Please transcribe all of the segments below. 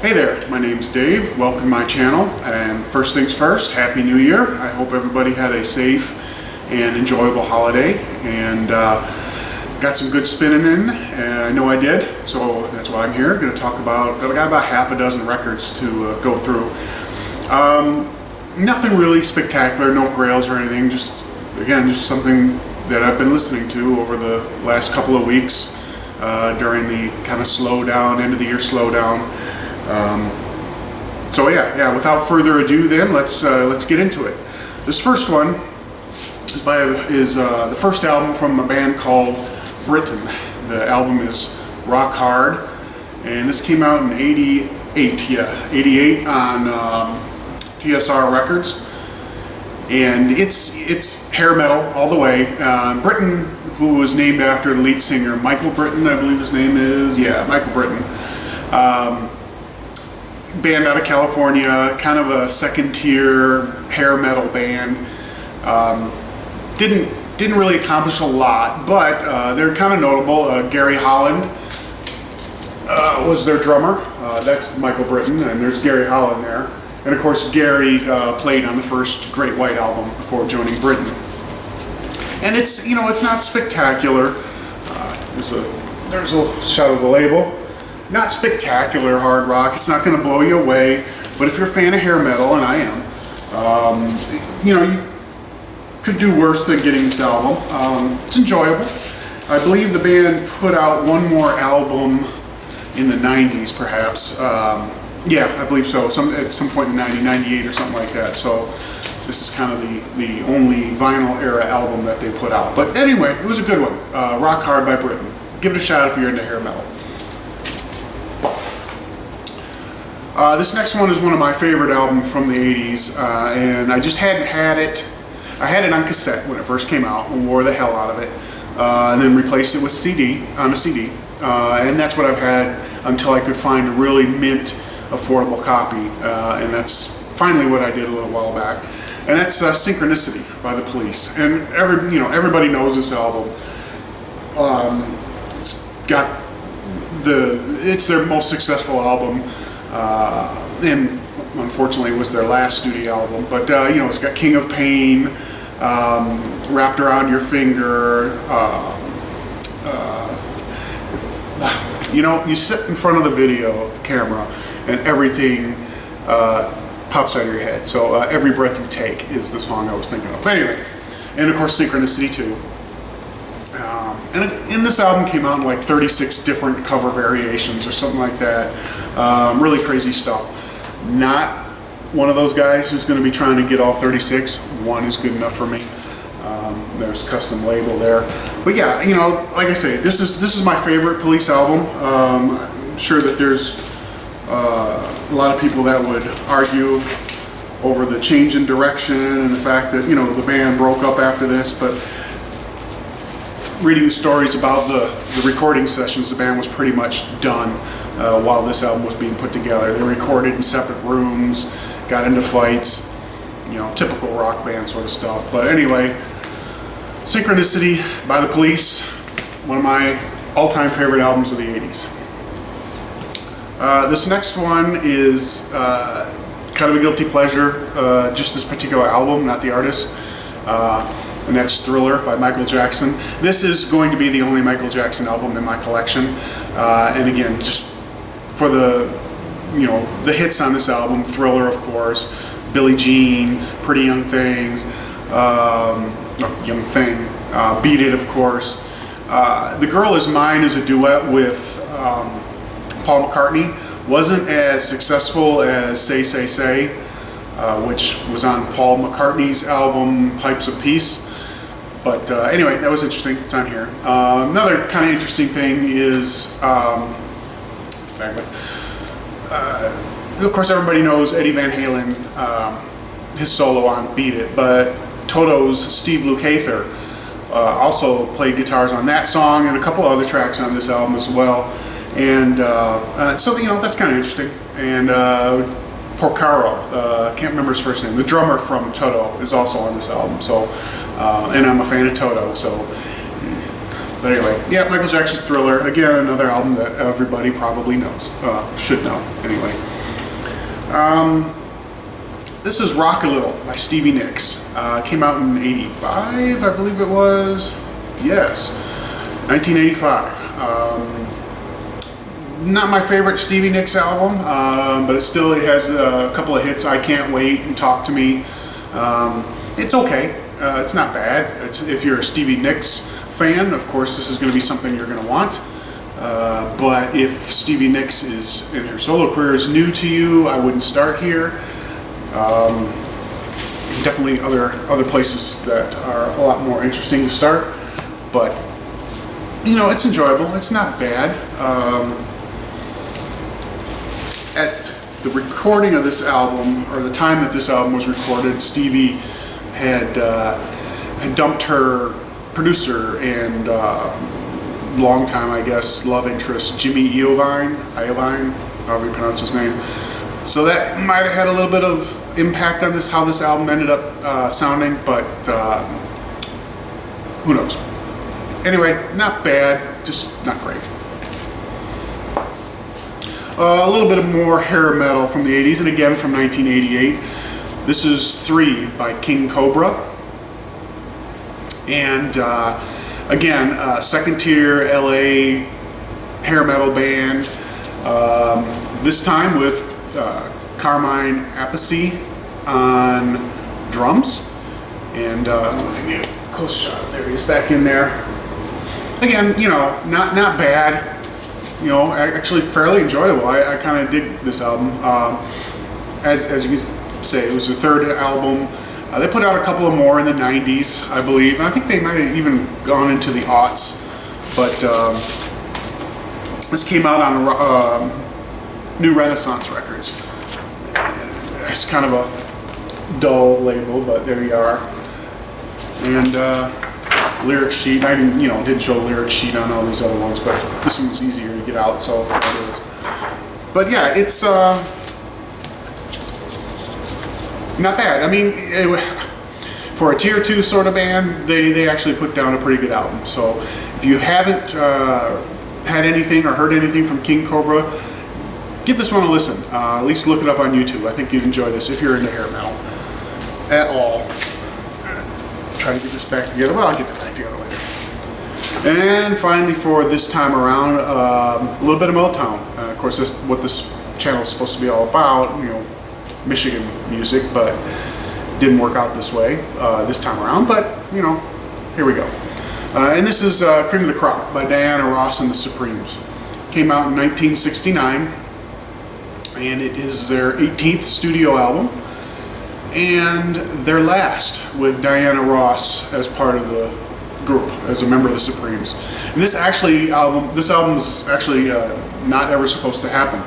Hey there, my name's Dave. Welcome to my channel. And first things first, Happy New Year. I hope everybody had a safe and enjoyable holiday and got some good spinning in. I know I did, so that's why I'm here. Going to talk about, I got about half a dozen records to go through. Nothing really spectacular, no grails or anything, just something that I've been listening to over the last couple of weeks during the kind of slowdown, end of the year slowdown. So without further ado then, let's get into it. This first one is the first album from a band called Britain. The album is Rock Hard, and this came out in 88 on TSR Records. And it's hair metal all the way. Britain, who was named after the lead singer Michael Britton, I believe his name is. Yeah, Michael Britton. Band out of California, kind of a second tier hair metal band. Didn't really accomplish a lot, but they're kind of notable. Gary Holland was their drummer. That's Michael Britton, and there's Gary Holland there. And of course, Gary played on the first Great White album before joining Britain. And it's not spectacular. There's a shot of the label. Not spectacular hard rock. It's not going to blow you away. But if you're a fan of hair metal, and I am, you could do worse than getting this album. It's enjoyable. I believe the band put out one more album in the 90s, perhaps. Yeah, I believe so. At some point in 98 or something like that. So this is kind of the only vinyl era album that they put out. But anyway, it was a good one. Rock Hard by Britain. Give it a shot if you're into hair metal. This next one is one of my favorite albums from the 80s, and I just hadn't had it. I had it on cassette when it first came out and wore the hell out of it, and then replaced it with on a CD, and that's what I've had until I could find a really mint, affordable copy, and that's finally what I did a little while back, and that's Synchronicity by the Police. And everybody knows this album. It's their most successful album. And unfortunately it was their last studio album, but it's got King of Pain, Wrapped Around Your Finger. You sit in front of the video camera and everything pops out of your head. So Every Breath You Take is the song I was thinking of. Anyway, and of course Synchronicity too. And this album came out in like 36 different cover variations or something like that. Really crazy stuff. Not one of those guys who's going to be trying to get all 36. One is good enough for me. There's custom label there. But yeah, like I say, this is my favorite Police album. I'm sure that there's a lot of people that would argue over the change in direction and the fact that the band broke up after this, but reading the stories about the recording sessions, the band was pretty much done while this album was being put together. They recorded in separate rooms, got into fights, typical rock band sort of stuff. But anyway, Synchronicity by the Police, one of my all-time favorite albums of the 80s. This next one is kind of a guilty pleasure, just this particular album, not the artist. And that's Thriller by Michael Jackson. This is going to be the only Michael Jackson album in my collection. And again, just for the hits on this album, Thriller, of course, Billie Jean, Pretty Young Things, Beat It, of course. The Girl Is Mine is a duet with Paul McCartney. Wasn't as successful as Say, Say, Say, which was on Paul McCartney's album Pipes of Peace. But anyway, that was interesting. It's on here. Another kind of interesting thing is, of course, everybody knows Eddie Van Halen, his solo on Beat It, but Toto's Steve Lukather also played guitars on that song and a couple other tracks on this album as well. And so that's kind of interesting. And Porcaro, can't remember his first name, the drummer from Toto is also on this album. So, and I'm a fan of Toto, so But anyway, yeah, Michael Jackson's Thriller, again, another album that everybody probably knows, should know, anyway. This is Rock a Little by Stevie Nicks. Came out in 85, I believe it was. Yes, 1985. Not my favorite Stevie Nicks album, but it still has a couple of hits. I Can't Wait and Talk to Me. It's okay. It's not bad. If you're a Stevie Nicks fan, of course, this is going to be something you're going to want. But if Stevie Nicks is in her solo career is new to you, I wouldn't start here. Definitely other places that are a lot more interesting to start. But you know, it's enjoyable. It's not bad. At the recording of this album, or the time that this album was recorded, Stevie had dumped her producer and long time, I guess, love interest, Jimmy Iovine, however you pronounce his name. So that might have had a little bit of impact on how this album ended up sounding, but who knows. Anyway, not bad, just not great. A little bit of more hair metal from the 80s, and again from 1988. This is 3 by King Cobra. And again, second tier LA hair metal band. This time with Carmine Appice on drums. And I don't know if you can get a close shot. There he is back in there. Again, you know, not bad. You know, actually fairly enjoyable. I kind of dig this album. As you can say, it was their third album. They put out a couple of more in the 90s, I believe. And I think they might have even gone into the aughts. But this came out on New Renaissance Records. It's kind of a dull label, but there you are. And lyric sheet. I didn't show a lyric sheet on all these other ones, but this one was easier to get out, so it is. But yeah, it's not bad. I mean, for a tier 2 sort of band, they actually put down a pretty good album. So if you haven't had anything or heard anything from King Cobra, give this one a listen. At least look it up on YouTube. I think you'd enjoy this if you're into hair metal at all. Try to get this back together. Well, I'll get that back together later. And finally, for this time around, a little bit of Motown. Of course, that's what this channel is supposed to be all about. You know, Michigan music, but didn't work out this way this time around. But you know, here we go. And this is Cream of the Crop by Diana Ross and the Supremes. Came out in 1969, and it is their 18th studio album. And their last with Diana Ross as part of the group, as a member of the Supremes. And this album was actually not ever supposed to happen.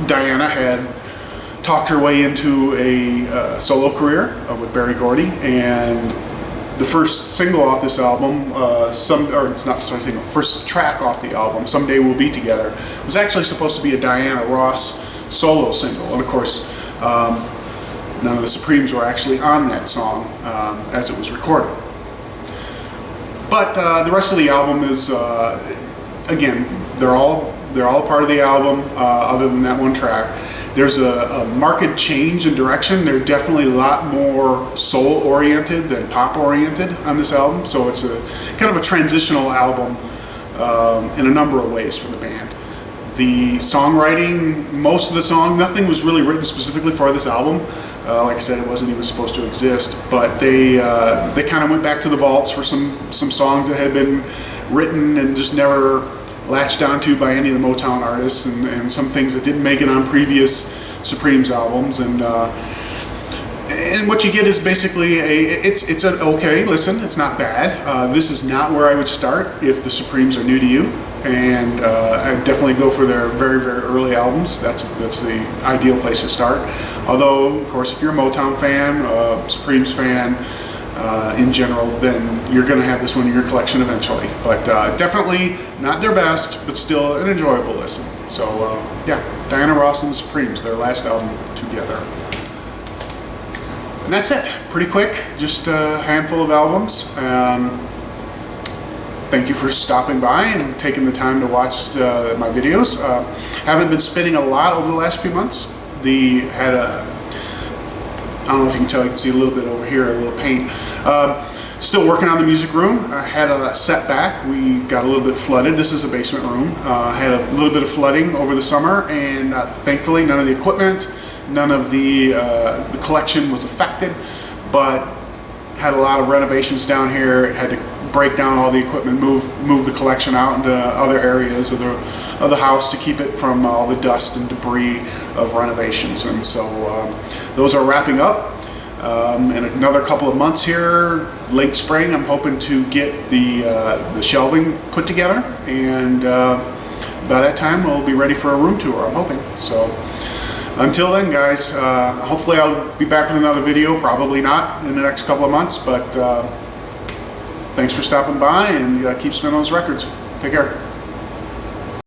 Diana had talked her way into a solo career with Berry Gordy, and the first single off this album, first track off the album, Someday We'll Be Together, was actually supposed to be a Diana Ross solo single. And of course, none of the Supremes were actually on that song as it was recorded. But the rest of the album is, again, they're all a part of the album, other than that one track. There's a marked change in direction. They're definitely a lot more soul-oriented than pop-oriented on this album. So it's a kind of a transitional album in a number of ways for the band. The songwriting, most of the song, nothing was really written specifically for this album. Like I said, it wasn't even supposed to exist, but they kind of went back to the vaults for some songs that had been written and just never latched onto by any of the Motown artists, and some things that didn't make it on previous Supremes albums. And what you get is basically it's an okay listen. It's not bad. This is not where I would start if the Supremes are new to you. And I definitely go for their very, very early albums. That's the ideal place to start. Although, of course, if you're a Motown fan, Supremes fan in general, then you're going to have this one in your collection eventually. But definitely not their best, but still an enjoyable listen. So yeah, Diana Ross and the Supremes, their last album together. And that's it. Pretty quick, just a handful of albums. thank you for stopping by and taking the time to watch my videos. Haven't been spinning a lot over the last few months. I don't know if you can tell, you can see a little bit over here, a little paint. Still working on the music room. I had a setback. We got a little bit flooded. This is a basement room. Had a little bit of flooding over the summer, and thankfully none of the equipment, none of the collection was affected, but had a lot of renovations down here. Had to break down all the equipment, move the collection out into other areas of the house to keep it from all the dust and debris of renovations. And so those are wrapping up. In another couple of months here, late spring, I'm hoping to get the shelving put together, and by that time we'll be ready for a room tour, I'm hoping. So until then, guys, hopefully I'll be back with another video. Probably not in the next couple of months, but thanks for stopping by, and keep spinning those records. Take care.